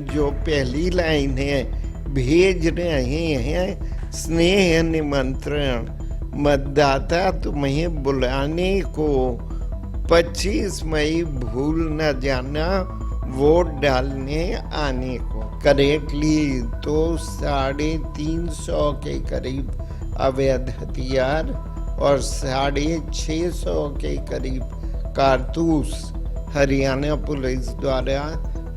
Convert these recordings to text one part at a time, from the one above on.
जो पहली लाइन है, भेज रहे हैं स्नेह निमंत्रण, मतदाता तुम्हें बुलाने को, 25 मई भूल न जाना वोट डालने आने को। करेक्टली तो 350 के करीब अवैध हथियार और 650 के करीब कारतूस हरियाणा पुलिस द्वारा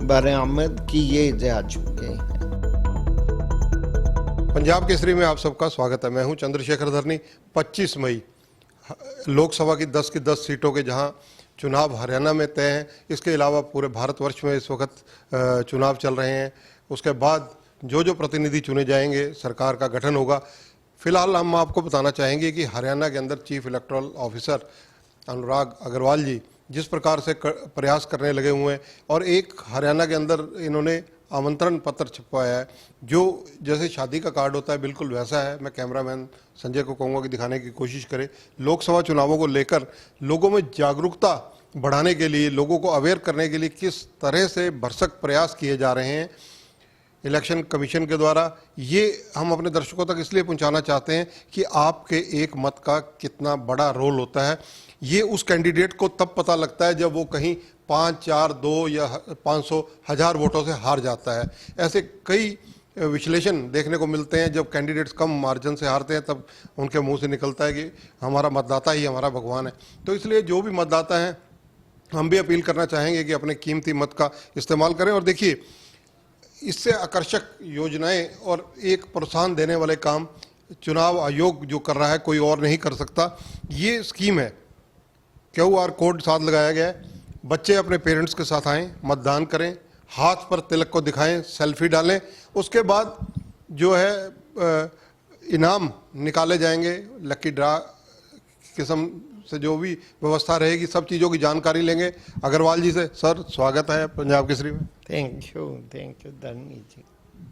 बरामद किए जा चुके हैं। पंजाब केसरी में आप सबका स्वागत है। मैं हूं चंद्रशेखर धरनी। 25 मई लोकसभा की 10 की 10 सीटों के जहां चुनाव हरियाणा में तय हैं, इसके अलावा पूरे भारतवर्ष में इस वक्त चुनाव चल रहे हैं। उसके बाद जो जो प्रतिनिधि चुने जाएंगे, सरकार का गठन होगा। फिलहाल हम आपको बताना चाहेंगे कि हरियाणा के अंदर चीफ इलेक्टोरल ऑफिसर अनुराग अग्रवाल जी जिस प्रकार से प्रयास करने लगे हुए हैं, और एक हरियाणा के अंदर इन्होंने आमंत्रण पत्र छपवाया है जो जैसे शादी का कार्ड होता है बिल्कुल वैसा है। मैं कैमरामैन संजय को कहूँगा कि दिखाने की कोशिश करें। लोकसभा चुनावों को लेकर लोगों में जागरूकता बढ़ाने के लिए, लोगों को अवेयर करने के लिए किस तरह से भरसक प्रयास किए जा रहे हैं इलेक्शन कमीशन के द्वारा, ये हम अपने दर्शकों तक इसलिए पहुंचाना चाहते हैं कि आपके एक मत का कितना बड़ा रोल होता है। ये उस कैंडिडेट को तब पता लगता है जब वो कहीं 5, 4, 2 या 500, 1000 वोटों से हार जाता है। ऐसे कई विश्लेषण देखने को मिलते हैं। जब कैंडिडेट्स कम मार्जिन से हारते हैं तब उनके मुंह से निकलता है कि हमारा मतदाता ही हमारा भगवान है। तो इसलिए जो भी मतदाता हैं, हम भी अपील करना चाहेंगे कि अपने कीमती मत का इस्तेमाल करें। और देखिए, इससे आकर्षक योजनाएं और एक प्रोत्साहन देने वाले काम चुनाव आयोग जो कर रहा है कोई और नहीं कर सकता। ये स्कीम है, QR कोड साथ लगाया गया है। बच्चे अपने पेरेंट्स के साथ आएँ, मतदान करें, हाथ पर तिलक को दिखाएं, सेल्फी डालें। उसके बाद जो है इनाम निकाले जाएंगे, लकी ड्रा किस्म से जो भी व्यवस्था रहेगी, सब चीज़ों की जानकारी लेंगे अग्रवाल जी से। सर, स्वागत है पंजाब केसरी में। थैंक यू धनी जी।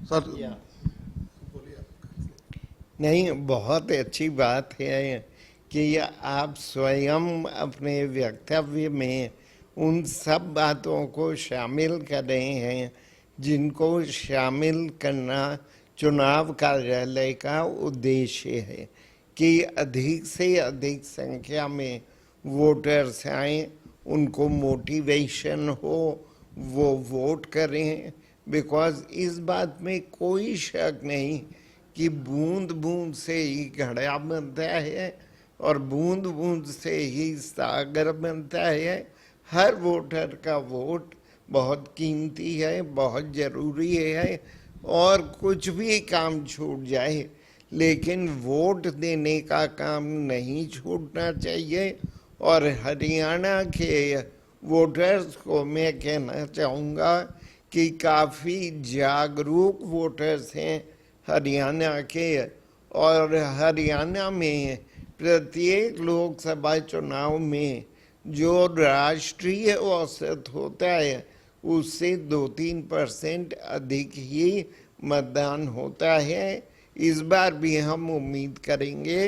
सर नहीं, बहुत अच्छी बात है कि आप स्वयं अपने वक्तव्य में उन सब बातों को शामिल कर रहे हैं जिनको शामिल करना चुनाव कार्यालय का उद्देश्य है, कि अधिक से अधिक संख्या में वोटर्स आएं, उनको मोटिवेशन हो, वो वोट करें। बिकॉज इस बात में कोई शक नहीं कि बूंद बूंद से ही घड़ा बनता है और बूंद बूंद से ही सागर बनता है। हर वोटर का वोट बहुत कीमती है, बहुत ज़रूरी है। और कुछ भी काम छूट जाए लेकिन वोट देने का काम नहीं छूटना चाहिए। और हरियाणा के वोटर्स को मैं कहना चाहूँगा कि काफ़ी जागरूक वोटर्स हैं हरियाणा के। और हरियाणा में प्रत्येक लोकसभा चुनाव में जो राष्ट्रीय औसत होता है उससे 2-3% अधिक ही मतदान होता है। इस बार भी हम उम्मीद करेंगे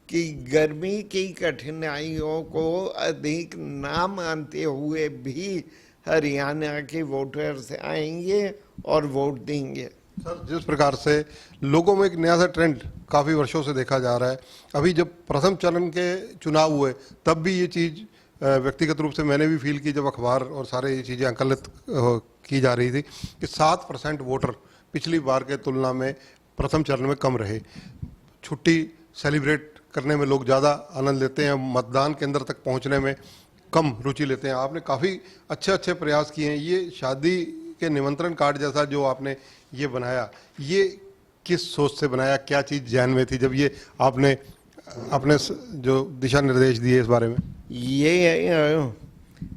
कि गर्मी की कठिनाइयों को अधिक ना मानते हुए भी हरियाणा के वोटर्स आएंगे और वोट देंगे। सर, जिस प्रकार से लोगों में एक नया सा ट्रेंड काफ़ी वर्षों से देखा जा रहा है, अभी जब प्रथम चरण के चुनाव हुए तब भी ये चीज़ व्यक्तिगत रूप से मैंने भी फील की, जब अखबार और सारे ये चीज़ें आकलित की जा रही थी कि 7% वोटर पिछली बार के तुलना में प्रथम चरण में कम रहे। छुट्टी सेलिब्रेट करने में लोग ज़्यादा आनंद लेते हैं, मतदान केंद्र तक पहुंचने में कम रुचि लेते हैं। आपने काफ़ी अच्छे प्रयास किए हैं। ये शादी के निमंत्रण कार्ड जैसा जो आपने ये बनाया, ये किस सोच से बनाया, क्या चीज़ ध्यान में थी जब ये आपने अपने जो दिशा निर्देश दिए इस बारे में? ये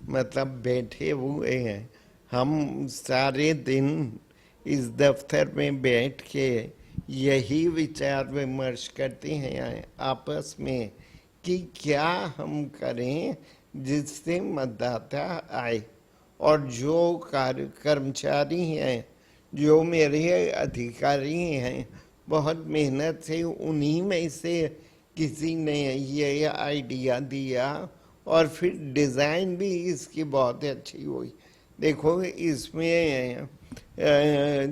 मतलब बैठे हुए हैं हम सारे दिन इस दफ्तर में बैठ के यही विचार विमर्श करते हैं आपस में कि क्या हम करें जिससे मतदाता आए। और जो कर्मचारी हैं, जो मेरे अधिकारी हैं, बहुत मेहनत से उन्हीं में से किसी ने ये आइडिया दिया और फिर डिज़ाइन भी इसकी बहुत अच्छी हुई। देखो इसमें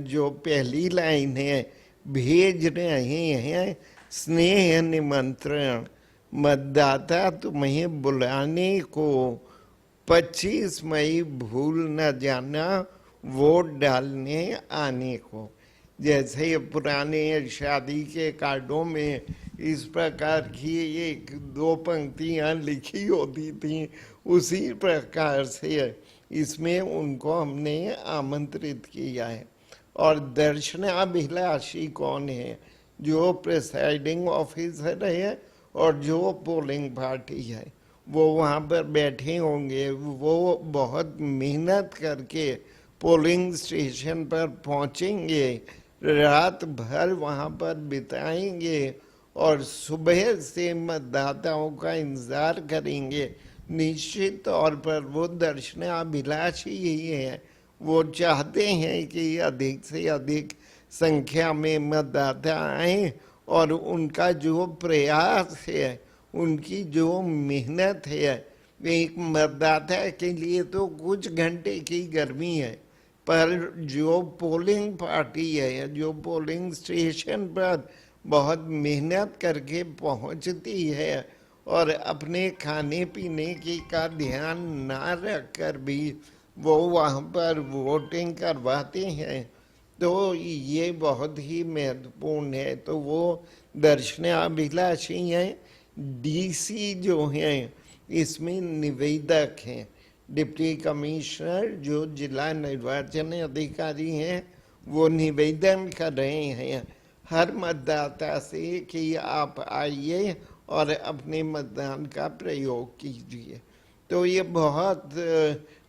जो पहली लाइन है, भेज रहे हैं स्नेह निमंत्रण, मतदाता तुम्हें बुलाने को, 25 मई भूल न जाना वोट डालने आने को। जैसे पुराने शादी के कार्डों में इस प्रकार की एक दो पंक्तियां लिखी होती थी, उसी प्रकार से इसमें उनको हमने आमंत्रित किया है। और दर्शनाभिलाषी कौन है? जो प्रिसाइडिंग ऑफिसर है और जो पोलिंग पार्टी है, वो वहाँ पर बैठे होंगे। वो बहुत मेहनत करके पोलिंग स्टेशन पर पहुँचेंगे, रात भर वहाँ पर बिताएंगे और सुबह से मतदाताओं का इंतजार करेंगे। निश्चित तौर पर वो दर्शनाभिलाषी ही है। वो चाहते हैं कि अधिक से अधिक संख्या में मतदाता आए और उनका जो प्रयास है, उनकी जो मेहनत है, एक मतदाता के लिए तो कुछ घंटे की गर्मी है, पर जो पोलिंग पार्टी है, जो पोलिंग स्टेशन पर बहुत मेहनत करके पहुंचती है और अपने खाने पीने की का ध्यान ना रख कर भी वो वहाँ पर वोटिंग करवाते हैं, तो ये बहुत ही महत्वपूर्ण है। तो वो दर्शनाभिलाषी हैं। डीसी जो हैं इसमें निवेदक हैं। डिप्टी कमिश्नर जो जिला निर्वाचन अधिकारी हैं, वो निवेदन कर रहे हैं हर मतदाता से कि आप आइए और अपने मतदान का प्रयोग कीजिए। तो ये बहुत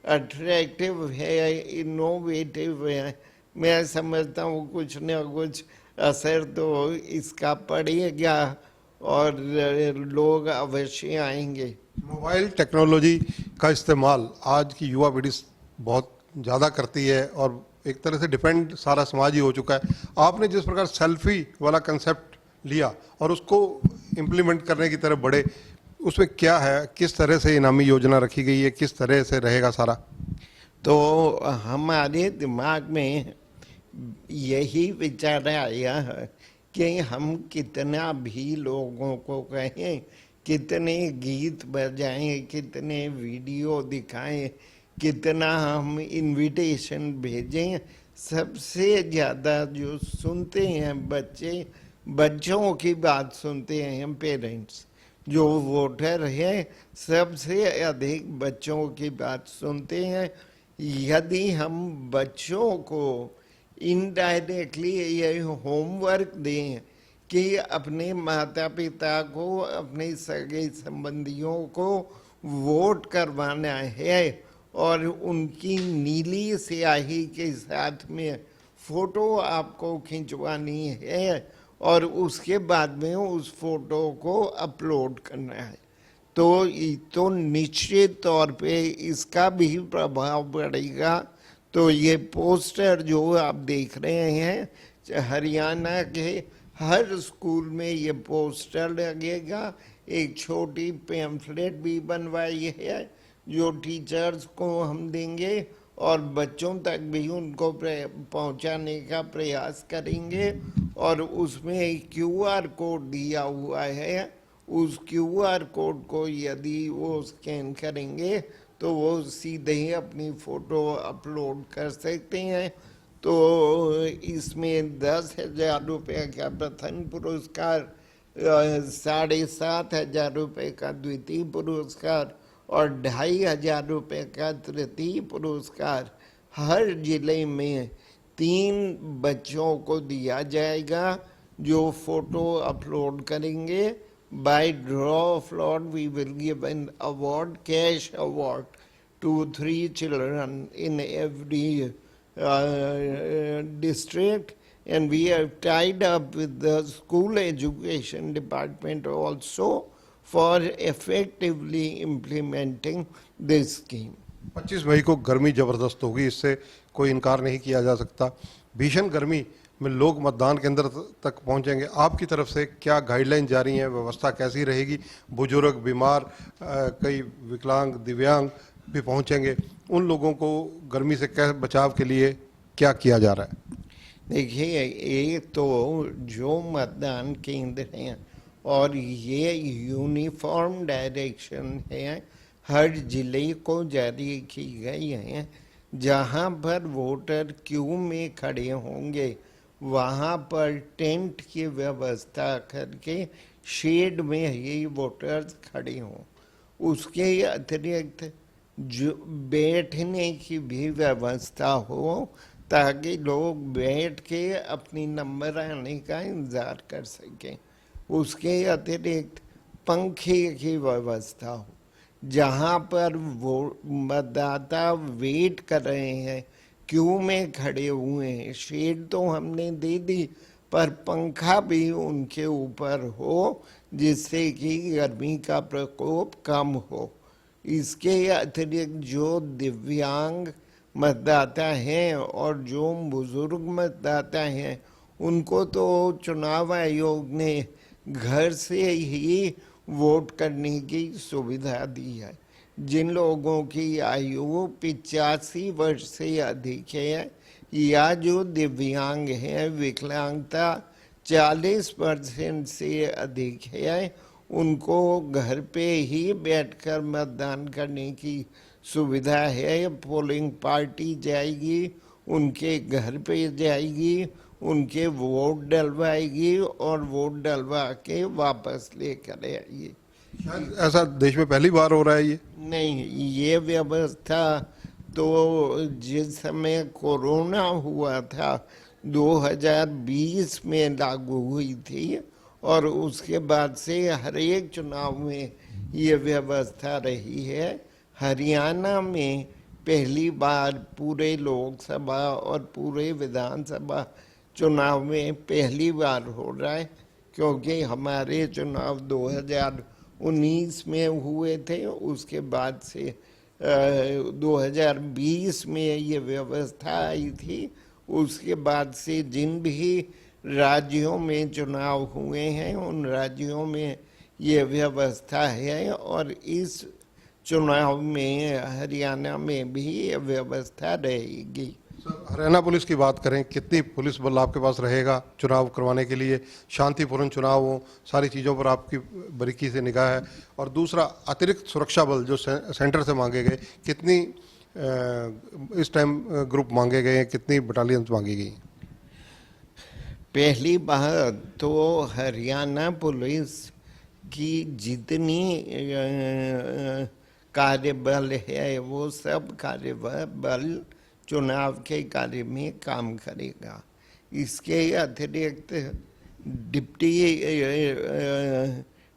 अट्रैक्टिव है, इनोवेटिव है। मैं समझता हूँ कुछ न कुछ असर तो इसका पड़ेगा और लोग अवश्य आएंगे। मोबाइल टेक्नोलॉजी का इस्तेमाल आज की युवा पीढ़ी बहुत ज़्यादा करती है और एक तरह से डिपेंड सारा समाज ही हो चुका है। आपने जिस प्रकार सेल्फी वाला कंसेप्ट लिया और उसको इम्प्लीमेंट करने की तरफ बढ़े, उसमें क्या है, किस तरह से इनामी योजना रखी गई है, किस तरह से रहेगा सारा? तो हमारे दिमाग में यही विचार आया है कि हम कितना भी लोगों को कहें, कितने गीत बजाएं, कितने वीडियो दिखाएं, कितना हम इनविटेशन भेजें, सबसे ज़्यादा जो सुनते हैं बच्चों की बात सुनते हैं पेरेंट्स। जो वोटर है सबसे अधिक बच्चों की बात सुनते हैं। यदि हम बच्चों को इनडायरेक्टली ये होमवर्क दें कि अपने माता पिता को, अपने सगे संबंधियों को वोट करवाना है और उनकी नीली स्याही के साथ में फोटो आपको खिंचवानी है और उसके बाद में उस फोटो को अपलोड करना है, तो निश्चित तौर पे इसका भी प्रभाव पड़ेगा। तो ये पोस्टर जो आप देख रहे हैं, हरियाणा के हर स्कूल में ये पोस्टर लगेगा। एक छोटी पैम्फलेट भी बनवाई है जो टीचर्स को हम देंगे और बच्चों तक भी उनको पहुंचाने का प्रयास करेंगे। और उसमें एक QR कोड दिया हुआ है, उस QR कोड को यदि वो स्कैन करेंगे तो वो सीधे ही अपनी फ़ोटो अपलोड कर सकते हैं। तो इसमें 10,000 रुपये का प्रथम पुरस्कार, 7,500 रुपये का द्वितीय पुरस्कार और 2,500 रुपये का तृतीय पुरस्कार हर जिले में 3 बच्चों को दिया जाएगा जो फोटो अपलोड करेंगे। By draw of lot, we will give an award, cash award, to 3 children in every district, and we have tied up with the school education department also for effectively implementing this scheme. 25 मई को गर्मी जबरदस्त होगी, इससे कोई इनकार नहीं किया जा सकता। भीषण गर्मी में लोग मतदान केंद्र तक पहुंचेंगे, आपकी तरफ से क्या गाइडलाइन जारी है, व्यवस्था कैसी रहेगी? बुजुर्ग, बीमार, कई विकलांग, दिव्यांग भी पहुंचेंगे, उन लोगों को गर्मी से कैसे बचाव के लिए क्या किया जा रहा है? देखिए, एक तो जो मतदान केंद्र हैं और ये यूनिफॉर्म डायरेक्शन है हर जिले को जारी की गई है, जहां पर वोटर क्यू में खड़े होंगे वहां पर टेंट की व्यवस्था करके शेड में ही वोटर्स खड़े हों। उसके अतिरिक्त जो बैठने की भी व्यवस्था हो ताकि लोग बैठ के अपनी नंबर आने का इंतजार कर सकें। उसके अतिरिक्त पंखे की व्यवस्था हो, जहां पर वो मतदाता वेट कर रहे हैं, क्यू में खड़े हुए हैं, शेड तो हमने दे दी पर पंखा भी उनके ऊपर हो जिससे कि गर्मी का प्रकोप कम हो। इसके अतिरिक्त जो दिव्यांग मतदाता हैं और जो बुजुर्ग मतदाता हैं उनको तो चुनाव आयोग ने घर से ही वोट करने की सुविधा दी है। जिन लोगों की आयु 85 वर्ष से अधिक है या जो दिव्यांग हैं, विकलांगता 40% से अधिक है, उनको घर पे ही बैठकर मतदान करने की सुविधा है। पोलिंग पार्टी जाएगी, उनके घर पे जाएगी, उनके वोट डलवाएगी और वोट डलवा के वापस लेकर आएगी। शायद ऐसा देश में पहली बार हो रहा है ये? नहीं, ये व्यवस्था तो जिस समय कोरोना हुआ था 2020 में लागू हुई थी और उसके बाद से हर एक चुनाव में ये व्यवस्था रही है। हरियाणा में पहली बार पूरे लोकसभा और पूरे विधानसभा चुनाव में पहली बार हो रहा है, क्योंकि हमारे चुनाव 2019 में हुए थे, उसके बाद से 2020 में ये व्यवस्था आई थी। उसके बाद से जिन भी राज्यों में चुनाव हुए हैं उन राज्यों में ये व्यवस्था है और इस चुनाव में हरियाणा में भी ये व्यवस्था रहेगी। सर, हरियाणा पुलिस की बात करें, कितनी पुलिस बल आपके पास रहेगा चुनाव करवाने के लिए? शांतिपूर्ण चुनाव हो, सारी चीज़ों पर आपकी बारीकी से निगाह है। और दूसरा, अतिरिक्त सुरक्षा बल जो सेंटर से मांगे गए, कितनी इस टाइम ग्रुप मांगे गए हैं, कितनी बटालियन मांगी गई? पहली बात तो हरियाणा पुलिस की जितनी कार्यबल है वो सब कार्यबल चुनाव के कार्य में काम करेगा। इसके अतिरिक्त deputy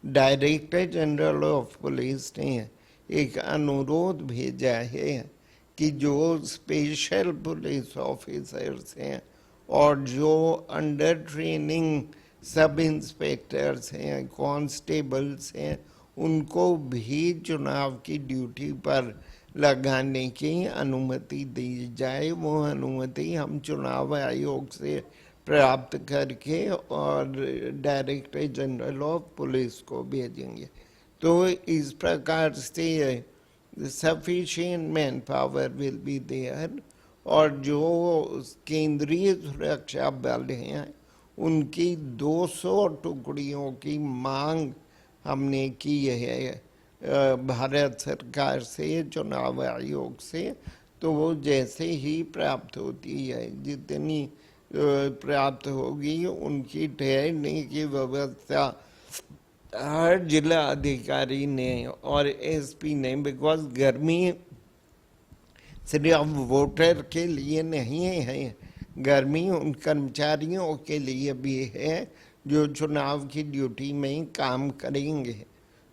director general of police ने एक अनुरोध भेजा है कि जो स्पेशल पुलिस ऑफिसर्स हैं और जो अंडर ट्रेनिंग सब इंस्पेक्टर्स हैं, कांस्टेबल्स हैं, उनको भी चुनाव की ड्यूटी पर लगाने की अनुमति दी जाए। वो अनुमति हम चुनाव आयोग से प्राप्त करके और डायरेक्टर जनरल ऑफ पुलिस को भेजेंगे। तो इस प्रकार से sufficient manpower will be there और जो केंद्रीय सुरक्षा बल हैं उनकी 200 टुकड़ियों की मांग हमने की है भारत सरकार से, चुनाव आयोग से। तो वो जैसे ही प्राप्त होती है, जितनी प्राप्त होगी उनकी ठहरने की व्यवस्था हर जिला अधिकारी ने और एसपी ने, बिकॉज गर्मी सिर्फ वोटर के लिए नहीं है, गर्मी उन कर्मचारियों के लिए भी है जो चुनाव की ड्यूटी में काम करेंगे।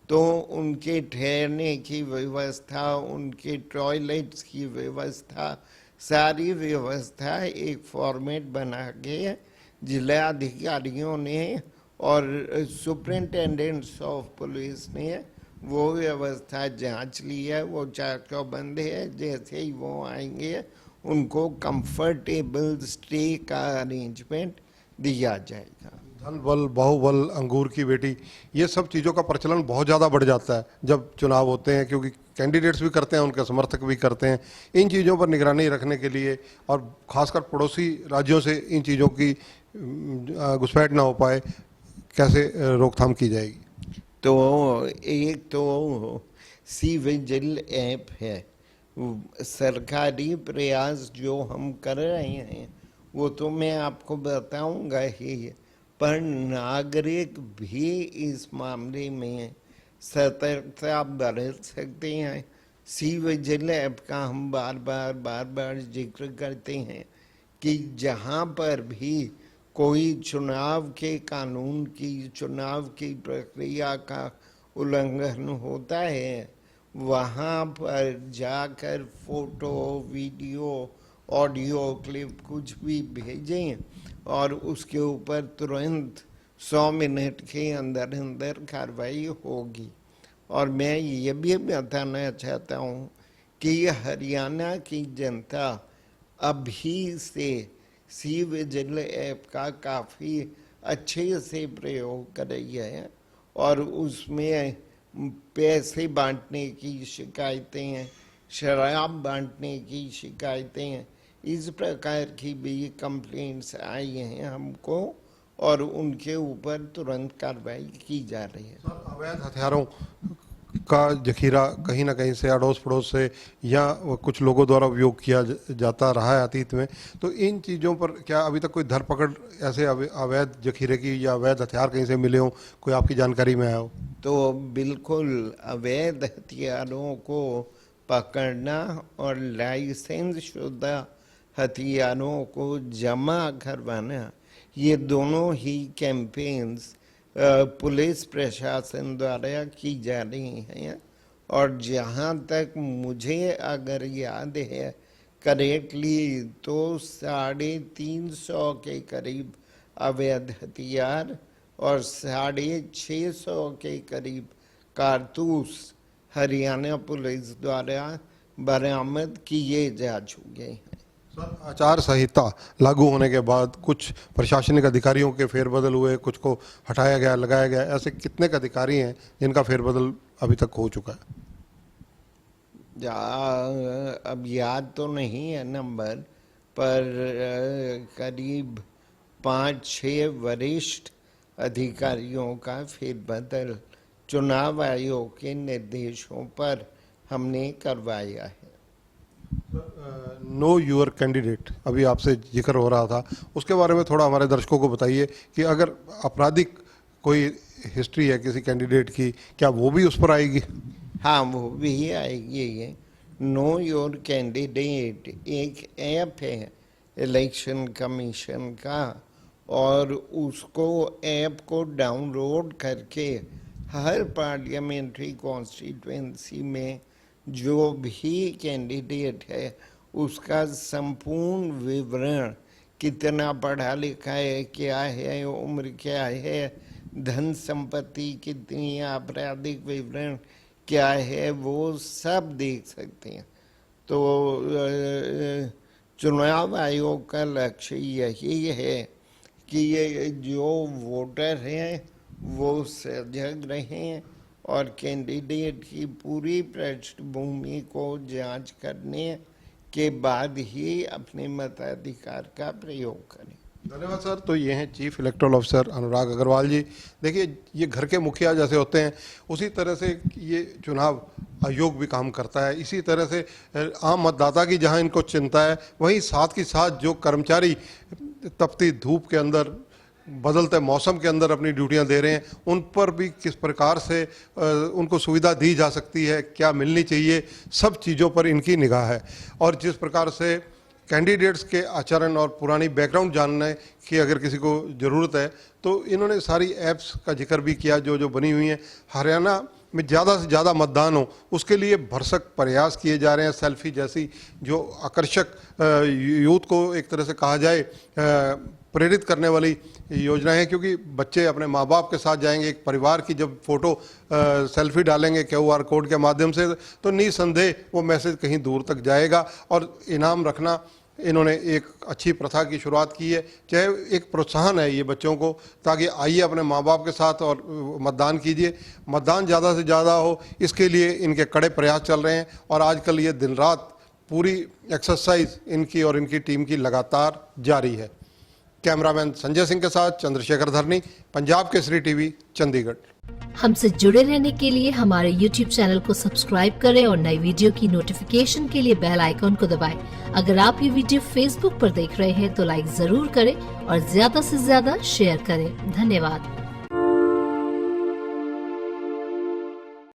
तो उनके ठहरने की व्यवस्था, उनके टॉयलेट्स की व्यवस्था, सारी व्यवस्था एक फॉर्मेट बना के जिला अधिकारियों ने और सुपरिंटेंडेंट्स ऑफ पुलिस ने वो व्यवस्था जांच ली है। वो चाकचौबंद है, जैसे ही वो आएंगे उनको कंफर्टेबल स्टे का अरेंजमेंट दिया जाएगा। धन बल बाहुबल अंगूर की बेटी, ये सब चीज़ों का प्रचलन बहुत ज़्यादा बढ़ जाता है जब चुनाव होते हैं, क्योंकि कैंडिडेट्स भी करते हैं, उनके समर्थक भी करते हैं। इन चीज़ों पर निगरानी रखने के लिए और खासकर पड़ोसी राज्यों से इन चीज़ों की घुसपैठ ना हो पाए, कैसे रोकथाम की जाएगी? तो एक तो सी विजिल ऐप है, सरकारी प्रयास जो हम कर रहे हैं वो तो मैं आपको बताऊंगा ही, पर नागरिक भी इस मामले में सतर्कता बरत सकते हैं। सी विजिल ऐप का हम बार बार जिक्र करते हैं कि जहां पर भी कोई चुनाव के कानून की, चुनाव की प्रक्रिया का उल्लंघन होता है, वहां पर जाकर फोटो, वीडियो, ऑडियो क्लिप कुछ भी भेजें और उसके ऊपर तुरंत 100 मिनट के अंदर अंदर कार्रवाई होगी। और मैं ये भी बताना चाहता हूँ कि हरियाणा की जनता अभी से सी विजिल ऐप का काफ़ी अच्छे से प्रयोग कर रही है और उसमें पैसे बांटने की शिकायतें हैं, शराब बांटने की शिकायतें हैं, इस प्रकार की भी कंप्लेंट्स आई हैं हमको और उनके ऊपर तुरंत कार्रवाई की जा रही है। सर, अवैध हथियारों का जखीरा कहीं ना कहीं से अड़ोस पड़ोस से या कुछ लोगों द्वारा उपयोग किया जाता रहा है अतीत में, तो इन चीज़ों पर क्या अभी तक कोई धरपकड़ ऐसे अवैध जखीरे की या अवैध हथियार कहीं से मिले हो, कोई आपकी जानकारी में आया हो? तो बिल्कुल अवैध हथियारों को पकड़ना और लाइसेंस शुदा हथियारों को जमा करवाना, ये दोनों ही कैंपेन्स पुलिस प्रशासन द्वारा की जा रही हैं। और जहाँ तक मुझे अगर याद है करेक्टली, तो 350 के करीब अवैध हथियार और 650 के करीब कारतूस हरियाणा पुलिस द्वारा बरामद किए जा चुके हैं। सर, आचार संहिता लागू होने के बाद कुछ प्रशासनिक अधिकारियों के फेरबदल हुए, कुछ को हटाया गया, लगाया गया, ऐसे कितने अधिकारी हैं जिनका फेरबदल अभी तक हो चुका है? अब याद तो नहीं है नंबर, पर करीब 5-6 वरिष्ठ अधिकारियों का फेरबदल चुनाव आयोग के निर्देशों पर हमने करवाया है। नो यूर कैंडिडेट अभी आपसे जिक्र हो रहा था, उसके बारे में थोड़ा हमारे दर्शकों को बताइए कि अगर आपराधिक कोई हिस्ट्री है किसी कैंडिडेट की, क्या वो भी उस पर आएगी? हाँ, वो भी आएगी। ये नो योर कैंडिडेट एक ऐप है इलेक्शन कमीशन का, और उसको ऐप को डाउनलोड करके हर पार्लियामेंट्री कॉन्स्टिट्यूएंसी में जो भी कैंडिडेट है उसका संपूर्ण विवरण, कितना पढ़ा लिखा है, क्या है, उम्र क्या है, धन संपत्ति कितनी है, आपराधिक विवरण क्या है, वो सब देख सकते हैं। तो चुनाव आयोग का लक्ष्य यही है कि ये जो वोटर हैं वो सजग रहें और कैंडिडेट की पूरी पृष्ठभूमि को जांच करने के बाद ही अपने मताधिकार का प्रयोग करें। धन्यवाद सर। तो ये हैं चीफ इलेक्टोरल ऑफिसर अनुराग अग्रवाल जी। देखिए, ये घर के मुखिया जैसे होते हैं उसी तरह से ये चुनाव आयोग भी काम करता है। इसी तरह से आम मतदाता की जहां इनको चिंता है, वहीं साथ ही साथ जो कर्मचारी तपती धूप के अंदर, बदलते मौसम के अंदर अपनी ड्यूटियां दे रहे हैं, उन पर भी किस प्रकार से उनको सुविधा दी जा सकती है, क्या मिलनी चाहिए, सब चीज़ों पर इनकी निगाह है। और जिस प्रकार से कैंडिडेट्स के आचरण और पुरानी बैकग्राउंड जानने की अगर किसी को ज़रूरत है, तो इन्होंने सारी ऐप्स का जिक्र भी किया जो जो बनी हुई हैं। हरियाणा में ज़्यादा से ज़्यादा मतदान हो उसके लिए भरसक प्रयास किए जा रहे हैं। सेल्फी जैसी जो आकर्षक यूथ को एक तरह से कहा जाए प्रेरित करने वाली योजना है, क्योंकि बच्चे अपने माँ बाप के साथ जाएंगे, एक परिवार की जब फोटो सेल्फी डालेंगे QR कोड के माध्यम से, तो निसंदेह वो मैसेज कहीं दूर तक जाएगा। और इनाम रखना इन्होंने एक अच्छी प्रथा की शुरुआत की है, चाहे एक प्रोत्साहन है ये बच्चों को, ताकि आइए अपने माँ बाप के साथ और मतदान कीजिए, मतदान ज़्यादा से ज़्यादा हो, इसके लिए इनके कड़े प्रयास चल रहे हैं। और आजकल ये दिन रात पूरी एक्सरसाइज इनकी और इनकी टीम की लगातार जारी है। कैमरामैन संजय सिंह के साथ चंद्रशेखर धरनी, पंजाब केसरी टीवी, चंडीगढ़। हमसे जुड़े रहने के लिए हमारे YouTube चैनल को सब्सक्राइब करें और नई वीडियो की नोटिफिकेशन के लिए बेल आइकॉन को दबाएं। अगर आप ये वीडियो Facebook पर देख रहे हैं तो लाइक जरूर करें और ज्यादा से ज्यादा शेयर करें। धन्यवाद।